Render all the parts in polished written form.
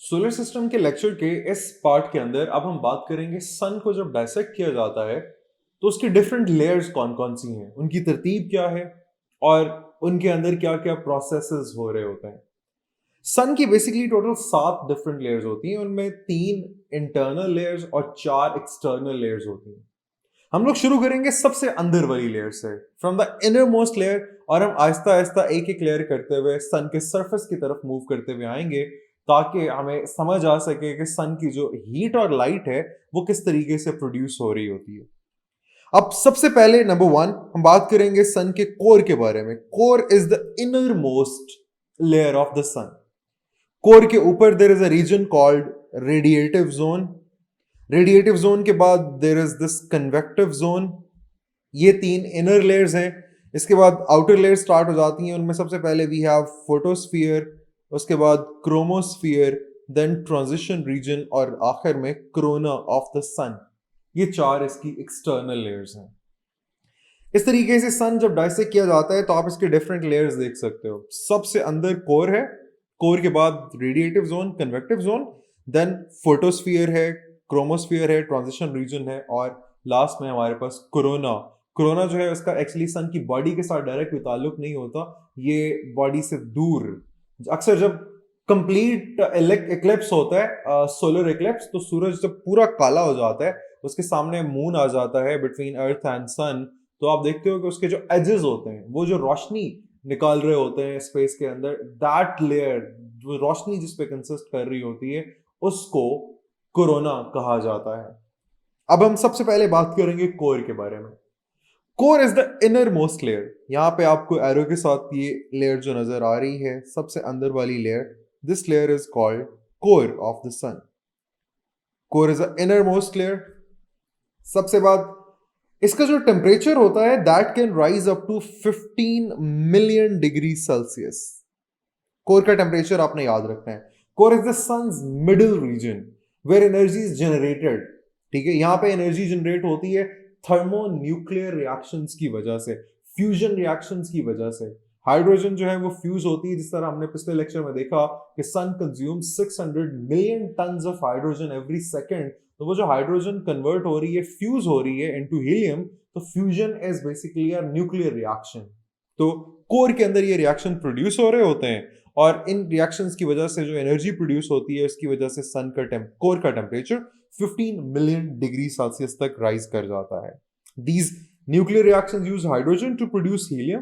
Solar system के lecture के इस पार्ट के अंदर अब हम बात करेंगे सन को जब डायसेक्ट किया जाता है तो उसकी डिफरेंट लेयर्स कौन कौन सी हैं, उनकी तरतीब क्या है और उनके अंदर क्या क्या प्रोसेसेस हो रहे होते हैं। सन की बेसिकली टोटल 7 डिफरेंट लेयर्स होती हैं, उनमें 3 इंटरनल लेयर्स और 4 एक्सटर्नल लेयर्स होती हैं। हम लोग शुरू करेंगे सबसे अंदर वाली लेयर से, from the inner most layer, और हम आहिस्ता आहिस्ता एक एक लेयर करते हुए सन के सरफेस की तरफ मूव करते हुए आएंगे ताकि हमें समझ आ सके कि सन की जो हीट और लाइट है वो किस तरीके से प्रोड्यूस हो रही होती है। अब सबसे पहले नंबर 1 हम बात करेंगे सन के कोर के बारे में। Core is the inner most layer of the sun. Core के ऊपर there is a region called radiative zone. Radiative zone के बाद there is this convective zone. ये 3 इनर लेयर्स हैं। इसके बाद आउटर लेयर स्टार्ट हो जाती हैं। उनमें सबसे पहले वी हैव फोटोस्फीयर, उसके बाद क्रोमोस्फीयर, देन ट्रांजिशन रीजन और आखिर में कोरोना ऑफ द सन। ये 4 इसकी एक्सटर्नल लेयर्स हैं। इस तरीके से सन जब डाइसेक्ट किया जाता है तो आप इसके डिफरेंट लेयर्स देख सकते हो। सबसे अंदर कोर है, कोर के बाद radiative zone, convective zone, then photosphere है, क्रोमोस्फीयर है, ट्रांजिशन रीजन है और लास्ट में हमारे पास कोरोना। कोरोना जो है उसका एक्चुअली सन की बॉडी के साथ डायरेक्ट कोई ताल्लुक नहीं होता, ये बॉडी से दूर। अक्सर जब कंप्लीट इक्लिप्स होता है, सोलर इक्लिप्स, तो सूरज जब पूरा काला हो जाता है, उसके सामने मून आ जाता है बिटवीन अर्थ एंड सन, तो आप देखते हो कि उसके जो एजेस होते हैं, वो जो रोशनी निकाल रहे होते हैं स्पेस के अंदर, दैट लेयर जो रोशनी जिस पे कंसिस्ट कर रही होती है उसको कोरोना कहा जाता है। अब हम सबसे पहले बात करेंगे कोर के बारे में। Core is the inner most layer. यहां पे आपको एरो के साथ ये लेयर जो नजर आ रही है, सबसे अंदर वाली layer, this layer is called core of the sun. Core is the inner most layer. सबसे बाद इसका जो टेम्परेचर होता है that can rise up to 15 million degree celsius. Core का टेम्परेचर आपने याद रखना है। Core is the sun's middle region where energy is generated. ठीक है, यहां पे एनर्जी जनरेट होती है थर्मो न्यूक्लियर रिएक्शंस की वजह से, फ्यूजन रिएक्शंस की वजह से। हाइड्रोजन जो है वो फ्यूज होती है, जिस तरह हमने पिछले लेक्चर में देखा कि sun consume 600 million tons of hydrogen every second. तो वो जो हाइड्रोजन कन्वर्ट हो रही है, फ्यूज हो रही है इनटू हीलियम, तो fusion is basically a nuclear reaction. तो कोर के अंदर ये रिएक्शन प्रोड्यूस हो रहे होते हैं और इन रिएक्शंस की वजह से जो एनर्जी प्रोड्यूस होती है उसकी वजह से सन का कोर का टेम्परेचर 15 मिलियन डिग्री सेल्सियस तक राइज कर जाता है। These nuclear reactions use hydrogen to produce helium.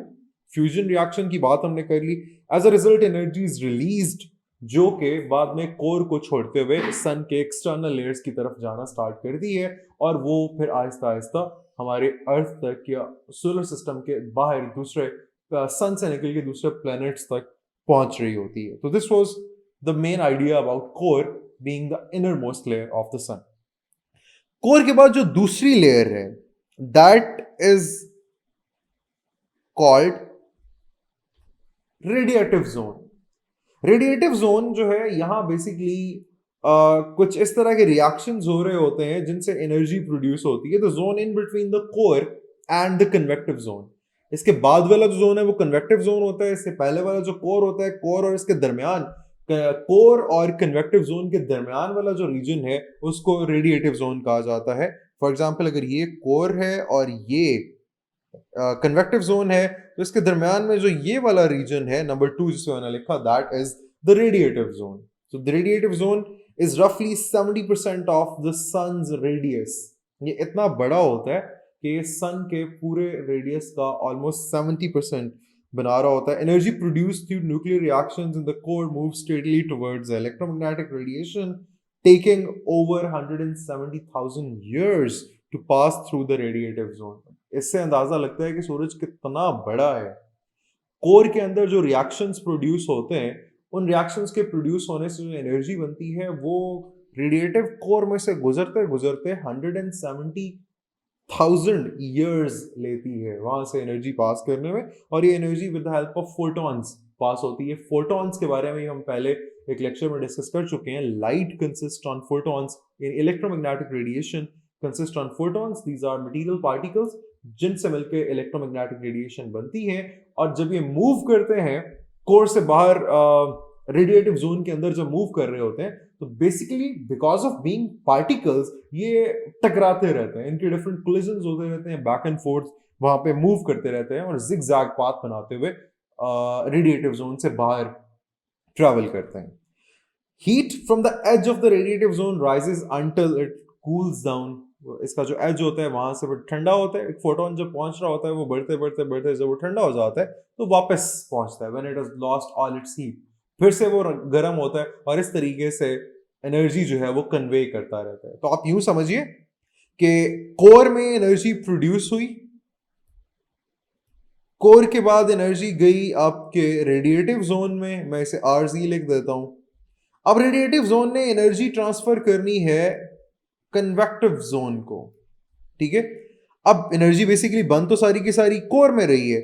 Fusion reaction की बात हमने कर ली। As a result energy is released, जो के बाद में कोर को छोड़ते हुए सन के एक्सटर्नल लेयर्स की तरफ जाना स्टार्ट कर दी है और वो फिर आहिस्ता आहिस्ता हमारे अर्थ तक या सोलर सिस्टम के बाहर दूसरे सन से निकल के दूसरे प्लैनेट्स तक पहुंच रही होती है। तो this was the main idea about core being the inner most layer of the sun. Core के बाद जो दूसरी लेयर है that is called radiative zone. Radiative zone जो है यहां बेसिकली कुछ इस तरह के रिएक्शंस हो रहे होते हैं जिनसे एनर्जी प्रोड्यूस होती है। The zone in between the core and the convective zone. इसके बाद वाला जो जोन है वो कन्वेक्टिव जोन होता है। इससे पहले वाला जो कोर होता है, कोर और इसके दरमियान, कोर और कन्वेक्टिव जोन के दरमियान वाला जो रीजन है उसको रेडिएटिव जोन कहा जाता है। फॉर एग्जाम्पल, अगर ये कोर है और ये कन्वेक्टिव जोन है, तो इसके दरमियान में जो ये वाला रीजन है नंबर 2 जिसमें मैंने लिखा, that is the radiative zone. So the radiative zone is रफली 70% ऑफ द सन्स रेडियस। ये इतना बड़ा होता है कि सन के पूरे रेडियस का ऑलमोस्ट 70% बना रहा होता है। Energy produced through nuclear reactions in the core move steadily towards electromagnetic radiation, taking over 170,000 years to pass through the radiative zone। इससे अंदाजा लगता है कि सूरज कितना बड़ा है। कोर के अंदर जो रिएक्शंस प्रोड्यूस होते हैं, उन रिएक्शंस के प्रोड्यूस होने से जो एनर्जी बनती है वो रेडिएटिव कोर में से गुजरते गुजरते 170,000 years लेती है वहां से एनर्जी पास करने में। और ये energy with the help of photons पास होती है। फोटॉन्स के बारे में हम पहले एक लेक्चर में डिस्कस कर चुके हैं। Light consist on photons in electromagnetic radiation, consist on photons। These are material particles जिनसे मिलकर इलेक्ट्रोमैग्नेटिक रेडिएशन बनती है और जब ये मूव करते हैं कोर से बाहर रेडिएटिव जोन के अंदर जब मूव कर रहे होते हैं तो basically because of being particles ये टकराते रहते हैं, इनके डिफरेंट कोलिजन्स होते रहते हैं, बैक एंड फोर्थ वहां पे मूव करते रहते हैं और जिग जैग पाथ बनाते हुए रेडिएटिव जोन से बाहर ट्रेवल करते हैं। Heat from the edge of the radiative zone rises until it cools down. इसका जो एज होता है वहां से वो ठंडा होता है, एक फोटोन जब पहुंच रहा होता है वो बढ़ते बढ़ते बढ़ते जब वो ठंडा हो जाता है तो वापस पहुंचता है when it has lost all it's heat, फिर से वो गर्म होता है और इस तरीके से एनर्जी जो है वो कन्वे करता रहता है। तो आप यूं समझिए कि कोर में एनर्जी प्रोड्यूस हुई, कोर के बाद एनर्जी गई आपके रेडिएटिव जोन में, मैं इसे आरजी लिख देता हूं। अब रेडिएटिव जोन ने एनर्जी ट्रांसफर करनी है कन्वेक्टिव जोन को, ठीक है। अब एनर्जी बेसिकली बन तो सारी की सारी कोर में रही है,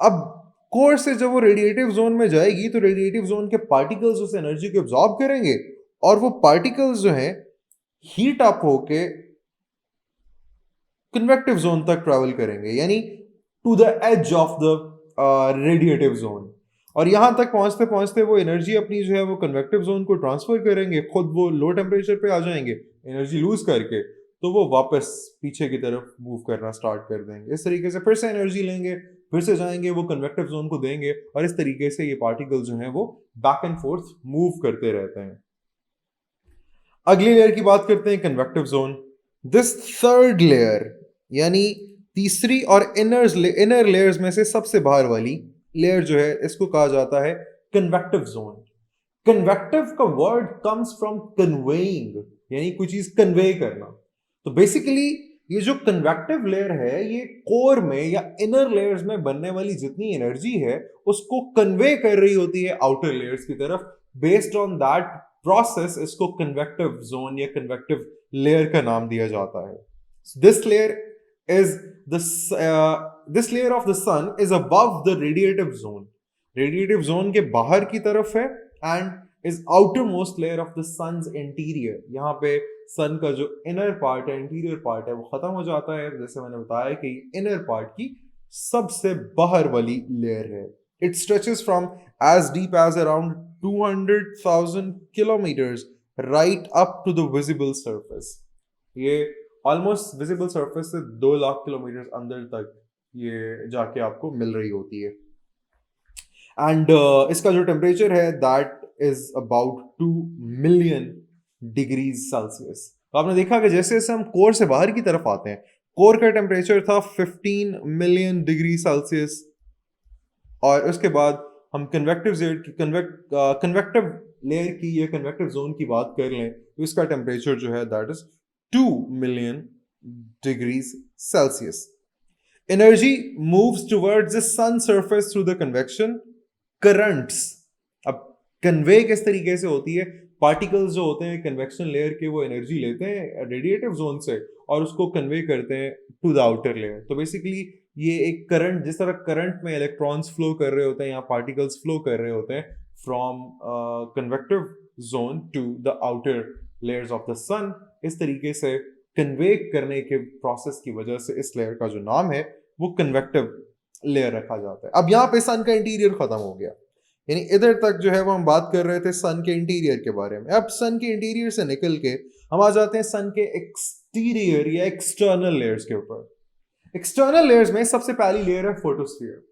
अब कोर से जब वो रेडिएटिव जोन में जाएगी तो रेडिएटिव जोन के पार्टिकल्स उस एनर्जी को एब्जॉर्ब करेंगे और वो पार्टिकल्स जो हैं हीट अप होके कन्वेक्टिव जोन तक ट्रेवल करेंगे, यानी to the edge of the radiative zone. और यहां तक पहुंचते पहुंचते वो एनर्जी अपनी जो है वो कन्वेक्टिव जोन को ट्रांसफर करेंगे, खुद वो लो टेम्परेचर पे आ जाएंगे एनर्जी लूज करके, तो वो वापस पीछे की तरफ मूव करना स्टार्ट कर देंगे। इस तरीके से फिर से एनर्जी लेंगे, फिर से जाएंगे, वो कन्वेक्टिव जोन को देंगे और इस तरीके से ये पार्टिकल जो हैं वो बैक एंड फोर्थ मूव करते रहते हैं। अगली लेयर की बात करते हैं convective zone. This third layer यानी तीसरी और इनर लेयर्स में से सबसे बाहर वाली लेयर जो है इसको कहा जाता है कन्वेक्टिव जोन। कन्वेक्टिव का वर्ड कम्स फ्रॉम कन्वेइंग, यानी कोई चीज कन्वे करना। तो बेसिकली ये जो कन्वेक्टिव लेयर है ये कोर में या इनर लेयर्स में बनने वाली जितनी एनर्जी है उसको कन्वे कर रही होती है आउटर लेयर्स की तरफ। बेस्ड ऑन दैट प्रोसेस इसको कन्वेक्टिव जोन या कन्वेक्टिव लेयर का नाम दिया जाता है। This layer is this layer of the sun is above the radiative zone. Radiative zone के बाहर की तरफ है and is outermost layer of the sun's interior. यहाँ पे sun का जो inner part है, interior part है, वो खत्म हो जाता है, जैसे मैंने बताया कि inner part की सबसे बाहर वाली layer है। It stretches from as deep as around 200,000 kilometers right up to the visible surface. ये ऑलमोस्ट विजिबल सरफेस से 2 लाख किलोमीटर अंदर तक ये जाके आपको मिल रही होती है। एंड इसका जो टेम्परेचर है that is about 2 million degrees Celsius. तो आपने देखा कि जैसे जैसे हम कोर से बाहर की तरफ आते हैं, कोर का टेम्परेचर था 15 मिलियन डिग्री सेल्सियस और उसके बाद हम कन्वेक्टिव लेयर की या कन्वेक्टिव जोन की बात कर लें तो इसका टेम्परेचर जो है that is 2 million degrees Celsius. Energy moves towards the sun surface through the convection currents. अब कन्वे किस तरीके से होती है, पार्टिकल्स जो होते हैं कन्वेक्शन लेयर के वो एनर्जी लेते हैं रेडिएटिव जोन से और उसको कन्वे करते हैं टू द आउटर लेयर। तो बेसिकली ये एक करंट, जिस तरह करंट में इलेक्ट्रॉन्स फ्लो कर रहे होते हैं या पार्टिकल्स फ्लो कर रहे होते हैं from convective zone to the outer layers of the sun, इस तरीके से कन्वे करने के प्रोसेस की वजह से इस लेयर का जो नाम है वो कन्वेक्टिव लेयर रखा जाता है। अब यहाँ पे सन का इंटीरियर खत्म हो गया, यानी इधर तक जो है वो हम बात कर रहे थे सन के इंटीरियर के बारे में। अब सन के इंटीरियर से निकल के हम आ जाते हैं सन के एक्सटीरियर या एक्सटर्नल लेयर्स के ऊपर। एक्सटर्नल लेयर्स में सबसे पहली लेयर है फोटोस्फीयर।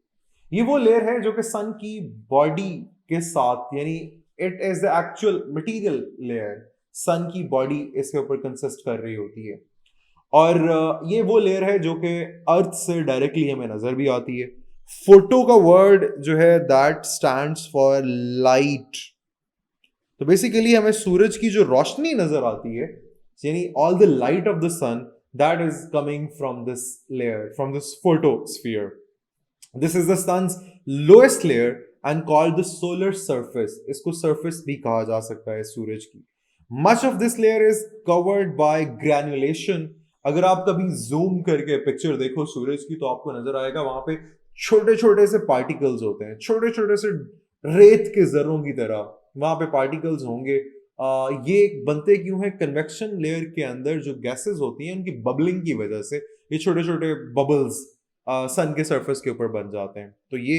ये वो लेयर है जो कि सन की बॉडी के साथ, यानी it is the actual material layer, sun की बॉडी इसके ऊपर कंसिस्ट कर रही होती है और ये वो लेयर है जो कि अर्थ से डायरेक्टली हमें नजर भी आती है। फोटो का वर्ड जो है दैट स्टैंड्स फॉर लाइट। तो बेसिकली हमें सूरज की जो रोशनी नजर आती है, यानी all the light of the sun that is coming from this layer, from this photosphere. This is the sun's lowest layer and called the solar surface. इसको सरफेस भी कहा जा सकता है सूरज की। Much of this layer is covered by granulation. अगर आप कभी जूम करके पिक्चर देखो सूरज की तो आपको नजर आएगा वहां पे छोटे छोटे से पार्टिकल्स होते हैं, छोटे छोटे से रेत के जर्रों की तरह वहां पे पार्टिकल्स होंगे। ये बनते क्यों है, कन्वेक्शन लेयर के अंदर जो गैसेस होती हैं उनकी बबलिंग की वजह से ये छोटे छोटे बबल्स सन के सरफेस के ऊपर बन जाते हैं। तो ये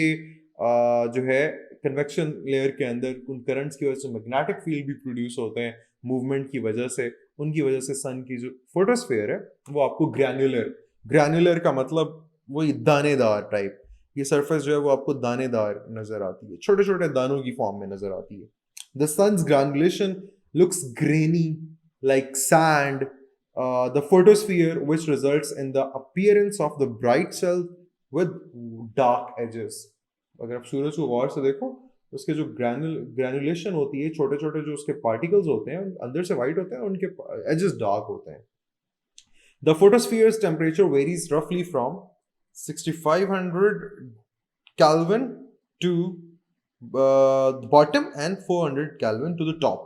जो है कन्वेक्शन लेयर के अंदर उन करंट्स की वजह से मैग्नेटिक फील्ड भी प्रोड्यूस होते हैं मूवमेंट की वजह से, उनकी वजह से सन की जो फोटोस्फीयर है वो आपको ग्रैन्युलर, ग्रैन्युलर का मतलब वही दानेदार टाइप, ये सरफेस जो है वो आपको दानेदार नजर आती है, छोटे छोटे दानों की फॉर्म में नजर आती है। The sun's granulation looks grainy like sand, the photosphere which results in the appearance of the bright cell with dark edges। अगर आप सूरज को गौर से देखो तो उसके जो ग्रैनुलेशन होती है, छोटे छोटे जो उसके पार्टिकल्स होते हैं अंदर से वाइट होते हैं, उनके एजेस डार्क होते हैं। द फोटोस्फीयर्स टेम्परेचर वेरीज रफली from 6500 Kelvin to bottom end 400 Kelvin to the top.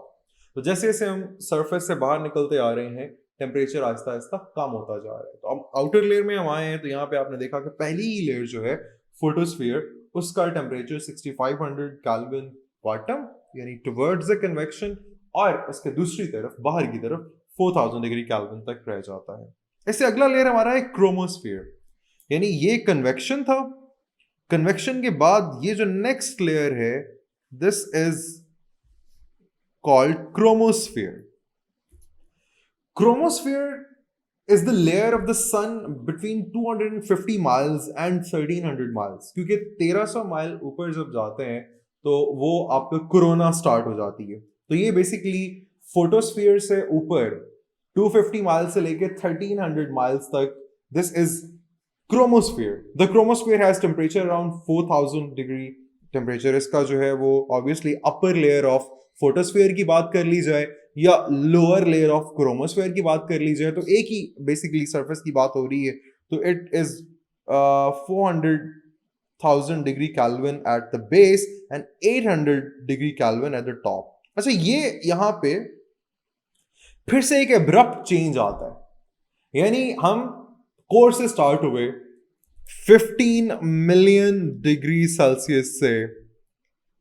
तो जैसे जैसे हम सरफेस से बाहर निकलते आ रहे हैं टेम्परेचर आहिस्ता आहिस्ता कम होता जा रहा है। तो अब आउटर लेयर में हम आए हैं, तो यहाँ पे आपने देखा कि पहली ही लेयर जो है फोटोस्फीयर, उसका टेम्परेचर 6500 Kelvin बॉटम यानी टुवर्ड्स द कन्वेक्शन, और उसके दूसरी तरफ बाहर की तरफ 4000 डिग्री Kelvin तक रह जाता है। इससे अगला लेयर हमारा है क्रोमोस्फीयर, यानी ये कन्वेक्शन था। कन्वेक्शन के बाद ये जो नेक्स्ट लेयर है, this is called chromosphere. Chromosphere is the layer of the sun between 250 miles and 1300 miles, क्योंकि 1300 माइल ऊपर जब जाते हैं तो वो आपका कोरोना स्टार्ट हो जाती है। तो ये बेसिकली फोटोस्फीयर से ऊपर 250 माइल से लेके 1300 माइल्स तक, this is chromosphere. The chromosphere has temperature around 4000 degree temperature. इसका जो है वो obviously upper layer of photosphere की बात कर ली जाए या लोअर लेयर ऑफ क्रोमोस्फीयर की बात कर ली जाए, तो एक ही बेसिकली सरफेस की बात हो रही है। तो it is 400,000 degree Kelvin at the base and 800 degree Kelvin at the top. अच्छा, ये यहां पे फिर से एक एब्रप्ट चेंज आता है, यानी हम कोर से स्टार्ट हुए 15 मिलियन डिग्री सेल्सियस से,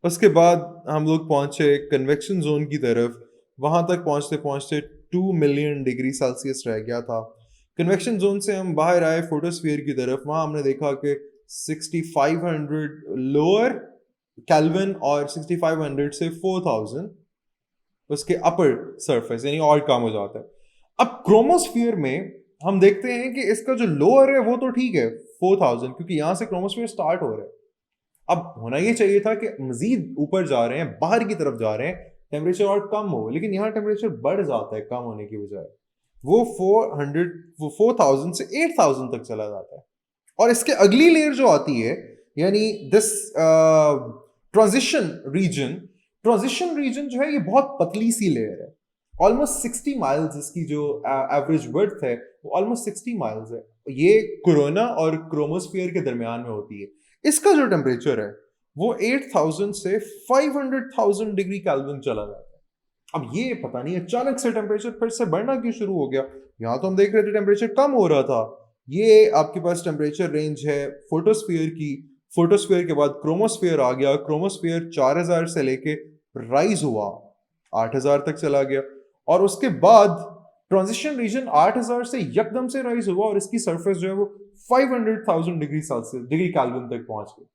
उसके बाद हम लोग पहुंचे कन्वेक्शन जोन की तरफ, वहां तक पहुंचते पहुंचते 2 मिलियन डिग्री सेल्सियस रह गया था। कन्वेक्शन जोन से हम बाहर आए फोटोस्फीयर की तरफ, वहां हमने देखा कि 6500 लोअर Kelvin और 6500 से 4000 उसके अपर सरफेस यानी और कम हो जाता है। अब क्रोमोस्फीयर में हम देखते हैं कि इसका जो लोअर है वो तो ठीक है 4000, क्योंकि यहां से क्रोमोस्फीयर स्टार्ट हो रहा है। अब होना ये चाहिए था कि मजीद ऊपर जा रहे हैं, बाहर की तरफ जा रहे हैं, टेम्परेचर और कम हो, लेकिन यहाँ टेम्परेचर बढ़ जाता है कम होने की बजाय। वो 4000 से 8000 तक चला जाता है। और इसके अगली लेयर जो आती है, यानी दिस ट्रांजिशन रीजन जो है ये बहुत पतली सी लेयर है, ऑलमोस्ट 60 माइल्स। इसकी जो एवरेज वर्थ है वो ऑलमोस्ट 60 माइल्स है। ये कोरोना और क्रोमोस्फीयर के दरमियान में होती है। इसका जो टेम्परेचर है वो 8000 से 500,000 डिग्री Kelvin चला जाता है। अब ये पता नहीं अचानक से टेम्परेचर फिर से बढ़ना क्यों शुरू हो गया। यहां तो हम देख रहे थे टेम्परेचर कम हो रहा था। ये आपके पास टेम्परेचर रेंज है फोटोस्फीयर की। फोटोस्फीयर के बाद क्रोमोस्फीयर आ गया। क्रोमोस्फीयर 4000 से लेके राइज हुआ 8000 तक चला गया, और उसके बाद ट्रांजिशन रीजन 8000 से यकदम से राइज हुआ और इसकी सरफेस जो है वो 500,000 डिग्री Kelvin तक पहुंच गई।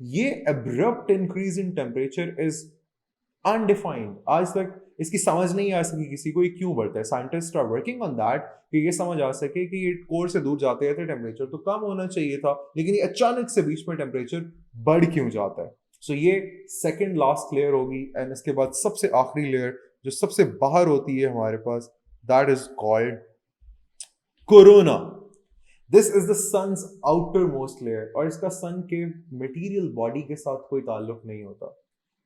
ये abrupt increase in temperature is undefined. आज तक इसकी समझ नहीं आ सकी किसी को ये क्यों बढ़ता है। Scientist are working on that कि ये समझ आ सके कि ये कोर से दूर जाते थे टेम्परेचर तो कम होना चाहिए था, लेकिन ये अचानक से बीच में टेम्परेचर बढ़ क्यों जाता है। सो ये सेकंड लास्ट लेयर होगी, एंड इसके बाद सबसे आखिरी लेयर जो सबसे बाहर होती है हमारे पास, that is called corona. This is the sun's outermost layer, और इसका सन के मटेरियल बॉडी के साथ कोई ताल्लुक नहीं होता।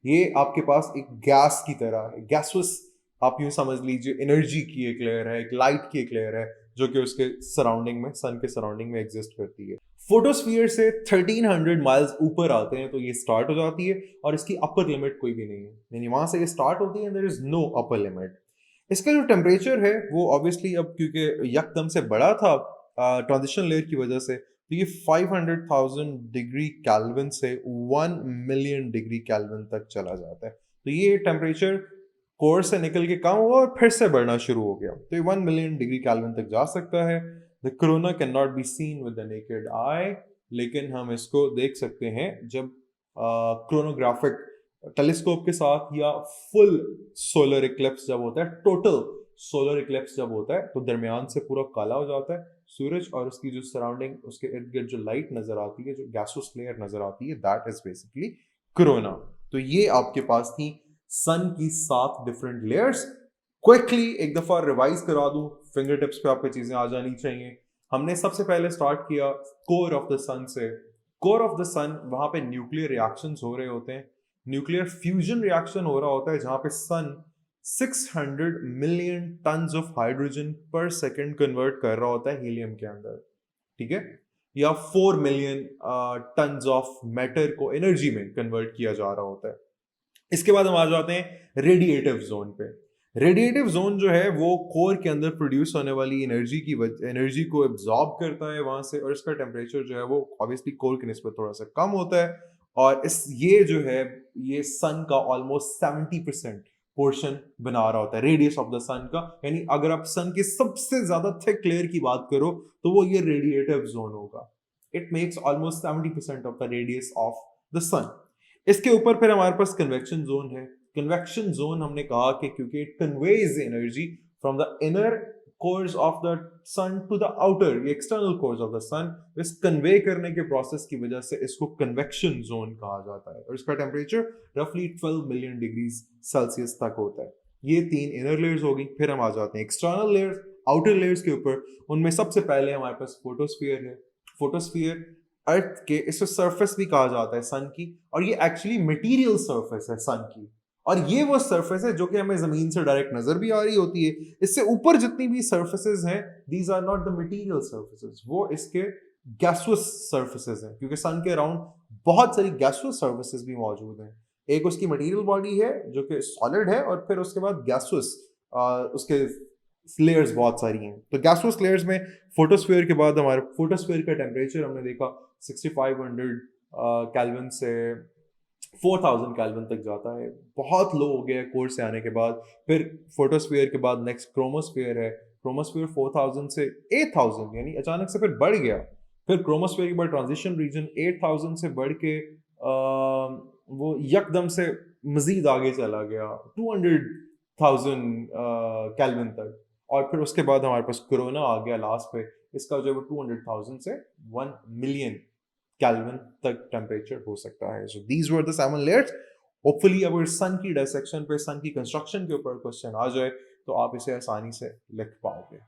ये आपके पास एक गैस की तरह है, गैसवस आप यूं समझ लीजिए, एनर्जी की एक लेयर है, एक लाइट की एक लेयर है जो कि उसके सराउंडिंग में, सन के सराउंडिंग में एग्जिस्ट करती है। फोटोस्फीयर से 1300 माइल्स ऊपर आते हैं तो ये स्टार्ट हो जाती है, और इसकी अपर लिमिट कोई भी नहीं है, यानी वहां से ये स्टार्ट होती है, there is no upper limit. इसका जो टेम्परेचर है वो ऑब्वियसली अब क्योंकि यकदम से बढ़ा था ट्रांजिशन लेयर की वजह से, तो ये 500,000 डिग्री Kelvin से 1 मिलियन डिग्री Kelvin तक चला जाता है। तो ये टेम्परेचर कोर से निकल के कम हुआ और फिर से बढ़ना शुरू हो गया, तो ये 1 मिलियन डिग्री Kelvin तक जा सकता है। The corona can not be seen with the naked eye, लेकिन हम इसको देख सकते हैं जब क्रोनोग्राफिक टेलीस्कोप के साथ, या फुल सोलर इक्लिप्स जब होता है, टोटल सोलर इक्लिप्स जब होता है, तो दरमियान से पूरा काला हो जाता है सूरज, और उसकी जो सराउंडिंग, उसके इर्द गिर्द जो लाइट नजर आती है, जो गैसोस लेयर नजर आती है, दैट इज बेसिकली कोरोना। तो ये आपके पास थी सन की 7 डिफरेंट लेयर्स। क्विकली एक दफा रिवाइज करा दूं, फिंगर टिप्स पे आपको चीजें आ जानी चाहिए। हमने सबसे पहले स्टार्ट किया कोर ऑफ द सन से। कोर ऑफ द सन, वहां पे न्यूक्लियर रिएक्शंस हो रहे होते हैं, न्यूक्लियर फ्यूजन रिएक्शन हो रहा होता है, जहां पे सन 600 मिलियन टन्स ऑफ हाइड्रोजन पर सेकंड कन्वर्ट कर रहा होता है हीलियम के अंदर, ठीक है, या 4 मिलियन टन्स ऑफ मैटर को एनर्जी में कन्वर्ट किया जा रहा होता है। इसके बाद हम आ जाते हैं रेडिएटिव जोन पे। रेडिएटिव जोन जो है वो कोर के अंदर प्रोड्यूस होने वाली एनर्जी को एब्जॉर्ब करता है वहां से, और इसका टेम्परेचर जो है वो ऑब्वियसली कोर की निस्बत थोड़ा सा कम होता है, और ये जो है ये सन का ऑलमोस्ट 70% पोर्शन बना रहा होता है रेडियस ऑफ द सन का। यानी अगर आप सन के सबसे ज्यादा थिक लेयर की बात करो तो वो ये रेडिएटिव जोन होगा। It makes almost 70% of the radius of the sun. इसके ऊपर फिर हमारे पास कन्वेक्शन जोन है। कन्वेक्शन जोन हमने कहा कि क्योंकि it conveys energy from the inner cores of the sun to the outer external cores of the sun, इस कन्वे करने के प्रोसेस की वजह से इसको कन्वेक्शन जोन कहा जाता है, और इसका टेम्परेचर रफली 12 मिलियन डिग्री सेल्सियस तक होता है। ये 3 इनर लेयर्स होगी। फिर हम आ जाते हैं एक्सटर्नल लेयर्स, आउटर लेयर्स के ऊपर। उनमें सबसे पहले हमारे पास फोटोस्फीयर है। फोटोस्फीयर अर्थ के, इसको सरफेस भी कहा जाता है सन की, और ये एक्चुअली मटेरियल सरफेस है सन की, और ये वो सरफेस है जो कि हमें जमीन से डायरेक्ट नजर भी आ रही होती है। इससे ऊपर जितनी भी सरफेसेस हैं, these are not the material surfaces, वो इसके गैसुअस सरफेसेस हैं, क्योंकि सन के अराउंड बहुत सारी गैसुअस सरफेसेस भी मौजूद हैं। एक उसकी मटेरियल बॉडी है जो कि सॉलिड है, और फिर उसके बाद गैसुअस उसके लेयर्स बहुत सारी हैं। तो गैसुअस लेयर्स में फोटोस्फीयर के बाद हमारे फोटोस्फीयर का टेम्परेचर हमने देखा 6500 केल्विन से 4000 केल्विन तक जाता है, बहुत लो हो गया कोर से आने के बाद। फिर फोटोस्फीयर के बाद नेक्स्ट क्रोमोस्फीयर है। क्रोमोस्फीयर 4000 से 8000, यानी अचानक से फिर बढ़ गया। फिर क्रोमोस्फीयर के बाद ट्रांजिशन रीजन 8000 से बढ़ के वो यकदम से मजीद आगे चला गया 200,000 केल्विन तक, और फिर उसके बाद हमारे पास कोरोना आ गया लास्ट पे। इसका जो है 200,000 से 1 मिलियन केल्विन तक टेम्परेचर हो सकता है। So these were the 7 layers. Hopefully अगर सन की डायसेक्शन पे, सन की कंस्ट्रक्शन के ऊपर क्वेश्चन आ जाए तो आप इसे आसानी से लिख पाओगे।